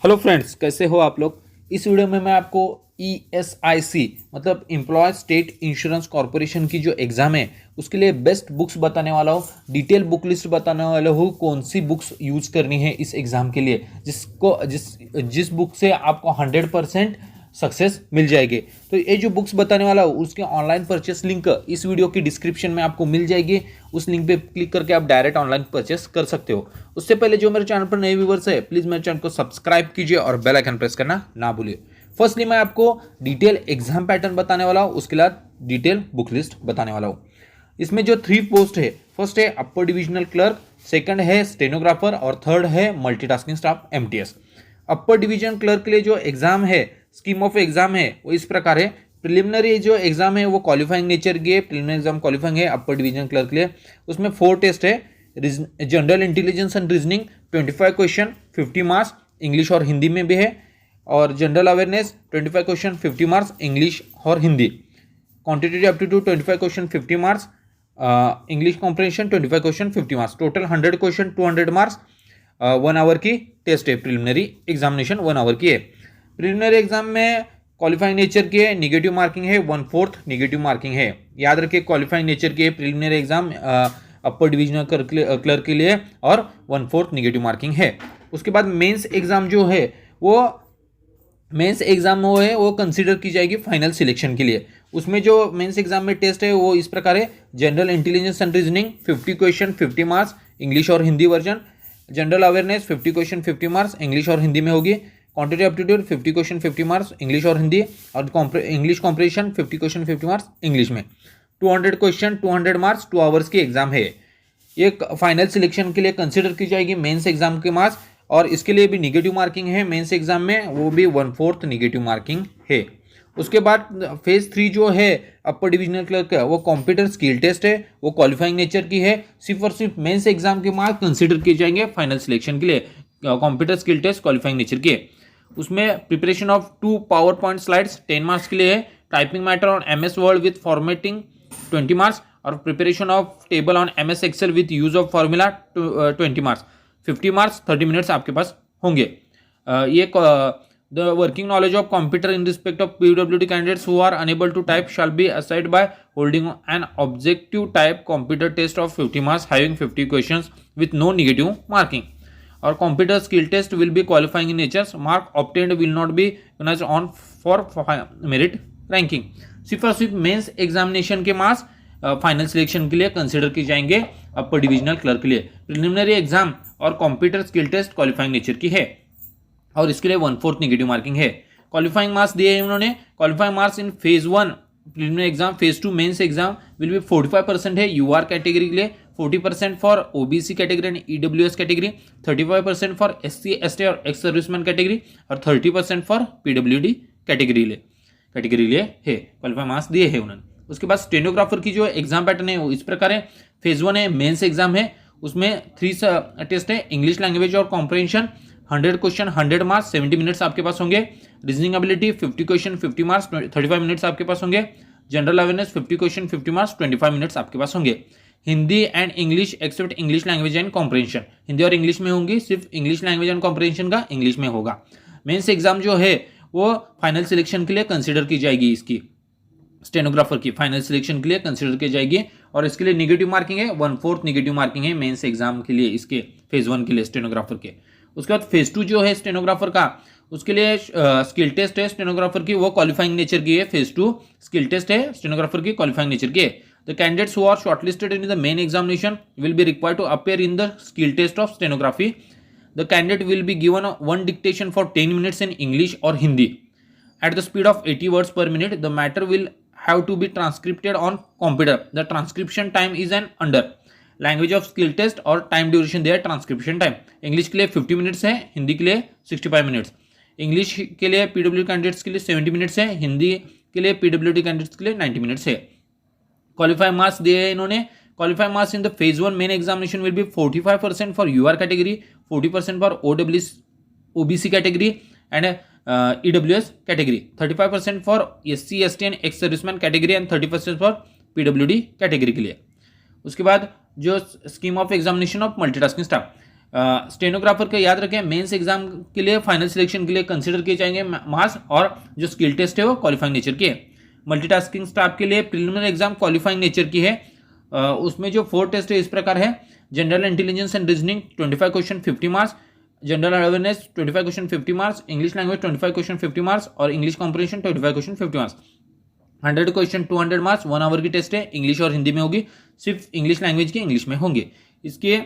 Hello friends, कैसे हो आप लोग। इस वीडियो में मैं आपको ESIC मतलब एम्प्लॉय स्टेट इंश्योरेंस कॉरपोरेशन की जो एग्ज़ाम है उसके लिए बेस्ट बुक्स बताने वाला हूँ। डिटेल बुक लिस्ट बताने वाला हूँ कौन सी बुक्स यूज़ करनी है इस एग्ज़ाम के लिए, जिस बुक से आपको 100% सक्सेस मिल जाएगी। तो ये जो बुक्स बताने वाला हूँ उसके ऑनलाइन परचेस लिंक इस वीडियो की डिस्क्रिप्शन में आपको मिल जाएगी। उस लिंक पे क्लिक करके आप डायरेक्ट ऑनलाइन परचेस कर सकते हो। उससे पहले जो मेरे चैनल पर नए व्यूवर्स है प्लीज़ मेरे चैनल को सब्सक्राइब कीजिए और बेल आइकन प्रेस करना ना भूलिए। फर्स्टली मैं आपको डिटेल एग्जाम पैटर्न बताने वाला हूँ, उसके बाद डिटेल बुक लिस्ट बताने वाला हूँ। इसमें जो 3 पोस्ट है, फर्स्ट है अपर डिविजनल क्लर्क, सेकंड है स्टेनोग्राफर और थर्ड है multitasking staff MTS। Upper division clerk के लिए जो एग्जाम है, स्कीम ऑफ एग्जाम है वो इस प्रकार है। प्रिलिमिनरी जो एग्जाम है वो क्वालिफाइंग नेचर की है, प्रिलिमिनरी एग्जाम क्वालिफाइंग है अपर डिवीजन क्लर्क के लिए। उसमें 4 टेस्ट है। General intelligence and reasoning 25 question 50 marks, English और हिंदी में भी है। और general awareness 25 question 50 marks, English और Hindi. Quantitative aptitude 25 question 50 marks, English comprehension 25 question 50 marks, total 100 question 200 marks. 1 hour की टेस्ट है, प्रिलिमिनरी एग्जामिनेशन 1 आवर की है। प्रिलिमिनरी एग्जाम में क्वालिफाइंग नेचर की है, निगेटिव मार्किंग है, 1/4 निगेटिव मार्किंग है। याद रखिए क्वालिफाइंग नेचर की है प्रिलिमिनरी एग्जाम अपर डिविजनल क्लर्क के लिए और 1/4 निगेटिव मार्किंग है। उसके बाद मेंस एग्जाम जो है वो कंसीडर की जाएगी फाइनल सिलेक्शन के लिए। उसमें जो मेंस एग्जाम में टेस्ट है वो इस प्रकार है। General intelligence and reasoning 50 question 50 marks, English और Hindi version. General awareness 50 question 50 marks, English और हिंदी में होगी। Quantitative aptitude 50 question 50 marks, English और हिंदी। और English comprehension 50 question 50 marks English में। 200 क्वेश्चन 200 मार्क्स, 2 आवर्स की एग्जाम है। ये फाइनल सिलेक्शन के लिए कंसिडर की जाएगी मेंस एग्जाम के मार्क्स, और इसके लिए भी निगेटिव मार्किंग है मेंस एग्जाम में, वो भी 1/4 निगेटिव मार्किंग है। उसके बाद फेज 3 जो है अपर डिविजनल क्लर्क का, वो कंप्यूटर स्किल टेस्ट है, वो क्वालिफाइंग नेचर की है। सिर्फ और सिर्फ मेंस एग्जाम के मार्क्स कंसिडर किए जाएंगे फाइनल सिलेक्शन के लिए। Computer skill test qualifying nature की है। उसमें preparation of 2 power point slides 10 marks के लिए है। Typing matter on MS word with formatting 20 marks, और preparation of table on MS excel with use of formula 20 marks. 50 marks 30 minutes आपके पास होंगे। ये the working knowledge of computer in respect of PWD candidates who are unable to type shall be aside by holding an objective type computer test of 50 marks having 50 questions with no negative marking. और computer skill test will be qualifying in nature, mark obtained will not be recognised on for merit ranking. सिर्फ और सिर्फ mains examination के marks final selection के लिए consider किए जाएंगे अपर divisional clerk के लिए। प्रिलिमिनरी एग्जाम और computer skill test qualifying nature की है, और इसके लिए 1/4 निगेटिव मार्किंग है। क्वालिफाइंग मार्क्स दिए हैं उन्होंने। Qualifying marks in phase 1 preliminary exam, phase 2 mains exam will be 45% है UR कैटेगरी के लिए, 40% for OBC category and EWS category, 35% for SC ST और एक्स सर्विसमैन कैटेगरी, और 30% फॉर PWD कैटेगरी लिए है। क्वालिफाइंग मार्क्स दिए हैं उन्होंने। उसके बाद स्टेनोग्राफर की जो एग्जाम पैटर्न है वो इस प्रकार है। फेज 1 है मेंस एग्जाम है, उसमें 3 टेस्ट है। इंग्लिश लैंग्वेज और कॉम्प्रिहेंशन 100 क्वेश्चन 100 मार्क्स 70 मिनट्स आपके पास होंगे। Reasoning ability 50 question 50 marks 35 minutes आपके पास होंगे। General awareness 50 question 50 marks 25 minutes आपके पास होंगे। Hindi and English except English language and comprehension, Hindi और इंग्लिश में होंगी, सिर्फ इंग्लिश लैंग्वेज एंड कॉम्प्रिहेंशन का इंग्लिश में होगा। मेंस एग्जाम जो है वो फाइनल सिलेक्शन के लिए कंसिडर की जाएगी, इसकी स्टेनोग्राफर की फाइनल सिलेक्शन के लिए कंसिडर की जाएगी, और इसके लिए निगेटिव मार्किंग है, 1/4 निगेटिव मार्किंग है मेंस एग्जाम के लिए, इसके फेज 1 के लिए स्टेनोग्राफर के। उसके बाद फेज 2 जो है स्टेनोग्राफर का, उसके लिए स्किल टेस्ट है स्टेनोग्राफर की, वो क्वालिफाइंग नेचर की है। फेज 2 स्किल टेस्ट है स्टेनोग्राफर की, क्वालिफाइंग नेचर की है। The candidates who are shortlisted in the main examination will be required to appear in the skill test of stenography. The candidate will be given 1 dictation for 10 minutes in English और Hindi at the speed of 80 words per minute. The matter will have to be transcribed on computer. The transcription time is an under. Language of skill test और time duration there transcription time. English के लिए 50 minutes है, हिंदी के लिए 65 minutes. English के लिए PWD candidates के लिए 70 मिनट्स है, हिंदी के लिए PWD कैंडिडेट्स के लिए 90 मिनट्स है। क्वालिफाइंग मार्क्स दिए हैं इन्होंने। Qualifying marks in the phase 1 main examination will be 45% for UR category, 40% for OBC category and EWS category, 35% for SC ST and ex serviceman category and 30% for PWD category के लिए। उसके बाद जो scheme of examination of multitasking staff, stenographer का याद रखें, mains exam के लिए फाइनल सिलेक्शन के लिए कंसिडर किए जाएंगे मार्क्स, और जो स्किल टेस्ट है वो क्वालिफाइंग नेचर की है। मल्टीटास्किंग स्टाफ के लिए प्रिलिमिनरी एग्जाम क्वालिफाइंग नेचर की है। उसमें जो 4 टेस्ट है इस प्रकार है: general intelligence and reasoning 25 question 50 marks, general awareness 25 question 50 marks, English language 25 question 50 marks और English comprehension 25 question 50 marks. 100 question 200 marks, 1 hour की टेस्ट है, इंग्लिश और हिंदी में होगी, सिर्फ इंग्लिश लैंग्वेज की इंग्लिश में होंगे। इसके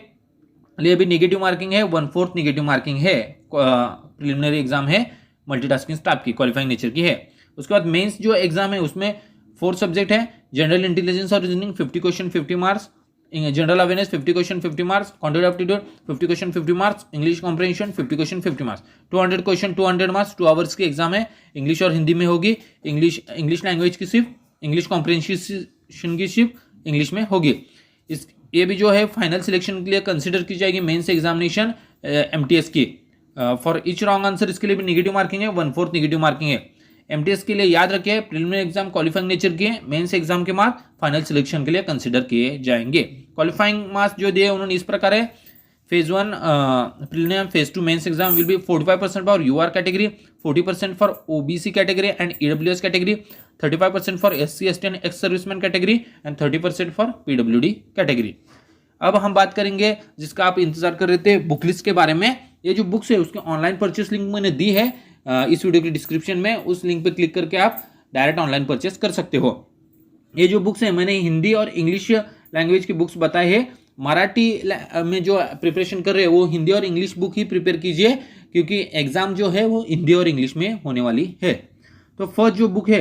लिए भी नेगेटिव मार्किंग है, 1/4 नेगेटिव मार्किंग है। प्रिलिमिनरी एग्जाम है, मल्टीटास्किंग स्टाफ की क्वालिफाइंग नेचर की है। उसके बाद मेंस जो एग्जाम है उसमें 4 सब्जेक्ट है: जनरल इंटेलिजेंस और reasoning 50 question 50 marks, general awareness 50 question 50 marks, quantitative aptitude 50 question 50 marks, English comprehension 50 question 50 marks. 200 question 200 marks, 2 hours की एग्जाम है, इंग्लिश और हिंदी में होगी, इंग्लिश लैंग्वेज की सिर्फ, इंग्लिश कॉम्प्रिहेंशन की सिर्फ इंग्लिश में होगी। इस ये भी जो है फाइनल सिलेक्शन के लिए कंसिडर की जाएगी मेंस एग्जामिनेशन एमटीएस की। फॉर ईच रॉन्ग आंसर इसके लिए भी नेगेटिव मार्किंग है, 1/4 नेगेटिव मार्किंग है। एमटीएस के लिए याद रखिए, प्रिलिमिनरी एग्जाम क्वालिफाइंग नेचर के, मेंस एग्जाम के मार्क्स फाइनल सिलेक्शन के लिए कंसिडर किए जाएंगे। क्वालिफाइंग मार्क्स जो दिए उन्होंने इस प्रकार है: phase 1 preliminary, phase 2 mains exam will be 45% for UR category, 40% for OBC category and EWS category, 35% for SC ST and ex serviceman category and 30% for PWD category. अब हम बात करेंगे जिसका आप इंतजार कर रहे थे, बुक लिस्ट के बारे में। ये जो बुक्स है उसके ऑनलाइन परचेस लिंक मैंने दी है इस वीडियो की डिस्क्रिप्शन में, उस लिंक पे क्लिक करके आप डायरेक्ट ऑनलाइन परचेस कर सकते हो। ये जो बुक्स है मैंने हिंदी और इंग्लिश लैंग्वेज की बुक्स बताए हैं। मराठी में जो प्रिपरेशन कर रहे हैं वो हिंदी और इंग्लिश बुक ही प्रिपेयर कीजिए, क्योंकि एग्जाम जो है वो हिंदी और इंग्लिश में होने वाली है। तो फर्स्ट जो बुक है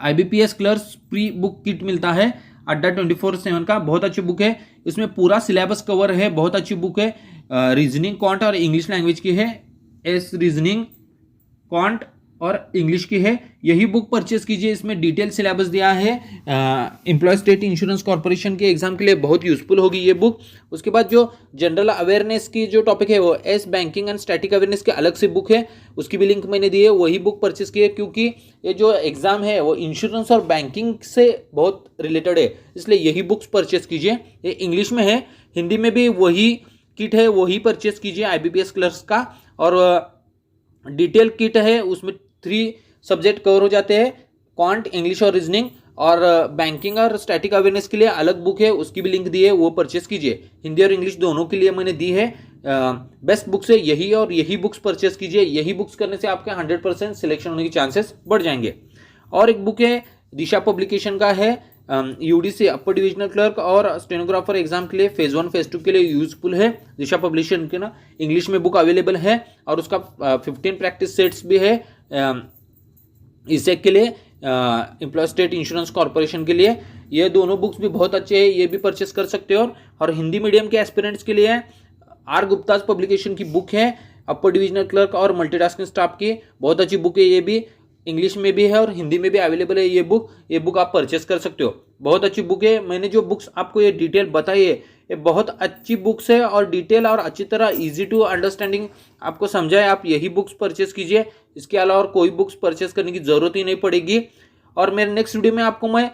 IBPS clerks pre book kit मिलता है अड्डा 24/7 का, बहुत अच्छी बुक है। इसमें पूरा सिलेबस कवर है, बहुत अच्छी बुक है। रीजनिंग, क्वांट और इंग्लिश लैंग्वेज की है, रीजनिंग, क्वांट और इंग्लिश की है। यही बुक परचेस कीजिए, इसमें डिटेल सिलेबस दिया है। एम्प्लॉय स्टेट इंश्योरेंस कॉर्पोरेशन के एग्जाम के लिए बहुत यूजफुल होगी ये बुक। उसके बाद जो जनरल अवेयरनेस की जो टॉपिक है वो बैंकिंग एंड स्टैटिक अवेयरनेस की अलग से बुक है, उसकी भी लिंक मैंने दी है, वही बुक परचेस की है, क्योंकि ये जो एग्जाम है वो इंश्योरेंस और बैंकिंग से बहुत रिलेटेड है, इसलिए यही बुक्स परचेस कीजिए। ये इंग्लिश में है, हिंदी में भी वही किट है, वही परचेस कीजिए IBPS क्लर्क्स का। और डिटेल किट है, उसमें 3 सब्जेक्ट कवर हो जाते हैं, क्वांट, इंग्लिश और रीजनिंग। और बैंकिंग और स्टैटिक अवेयरनेस के लिए अलग बुक है, उसकी भी लिंक दी है, वो परचेस कीजिए। हिंदी और इंग्लिश दोनों के लिए मैंने दी है। बेस्ट बुक्स है यही, और यही बुक्स परचेस कीजिए। यही बुक्स करने से आपके 100% सिलेक्शन होने के चांसेस बढ़ जाएंगे। और एक बुक है दिशा पब्लिकेशन का है, UDC अपर डिविजनल क्लर्क और स्टेनोग्राफर एग्जाम के लिए फेज 1 फेज 2 के लिए यूजफुल है। दिशा पब्लिकेशन के ना इंग्लिश में बुक अवेलेबल है, और उसका 15 प्रैक्टिस सेट्स भी है ISEC के लिए, एम्प्लॉय स्टेट इंश्योरेंस कॉर्पोरेशन के लिए। ये दोनों बुक्स भी बहुत अच्छे हैं, ये भी परचेस कर सकते हो। और हिंदी मीडियम के एस्पिरेंट्स के लिए R गुप्ता पब्लिकेशन की बुक है, अपर डिविजनल क्लर्क और मल्टीटास्किंग स्टाफ की, बहुत अच्छी बुक है। ये भी इंग्लिश में भी है और हिंदी में भी अवेलेबल है ये बुक आप परचेस कर सकते हो, बहुत अच्छी बुक है। मैंने जो बुक्स आपको ये डिटेल बताई है ये बहुत अच्छी बुक्स है, और डिटेल और अच्छी तरह इजी टू अंडरस्टैंडिंग आपको समझाए, आप यही बुक्स परचेस कीजिए। इसके अलावा और कोई बुक्स परचेस करने की जरूरत ही नहीं पड़ेगी। और मेरे नेक्स्ट वीडियो में आपको मैं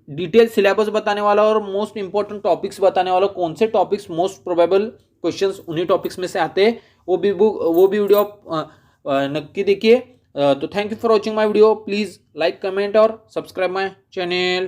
डिटेल सिलेबस बताने वाला और मोस्ट इंपॉर्टेंट टॉपिक्स बताने वाला, कौन से टॉपिक्स मोस्ट प्रोबेबल क्वेश्चंस उन्हीं टॉपिक्स में से आते हैं, वो भी वीडियो आप नक्की देखिए। तो thank you for watching my video, please like, comment और सब्सक्राइब माय चैनल।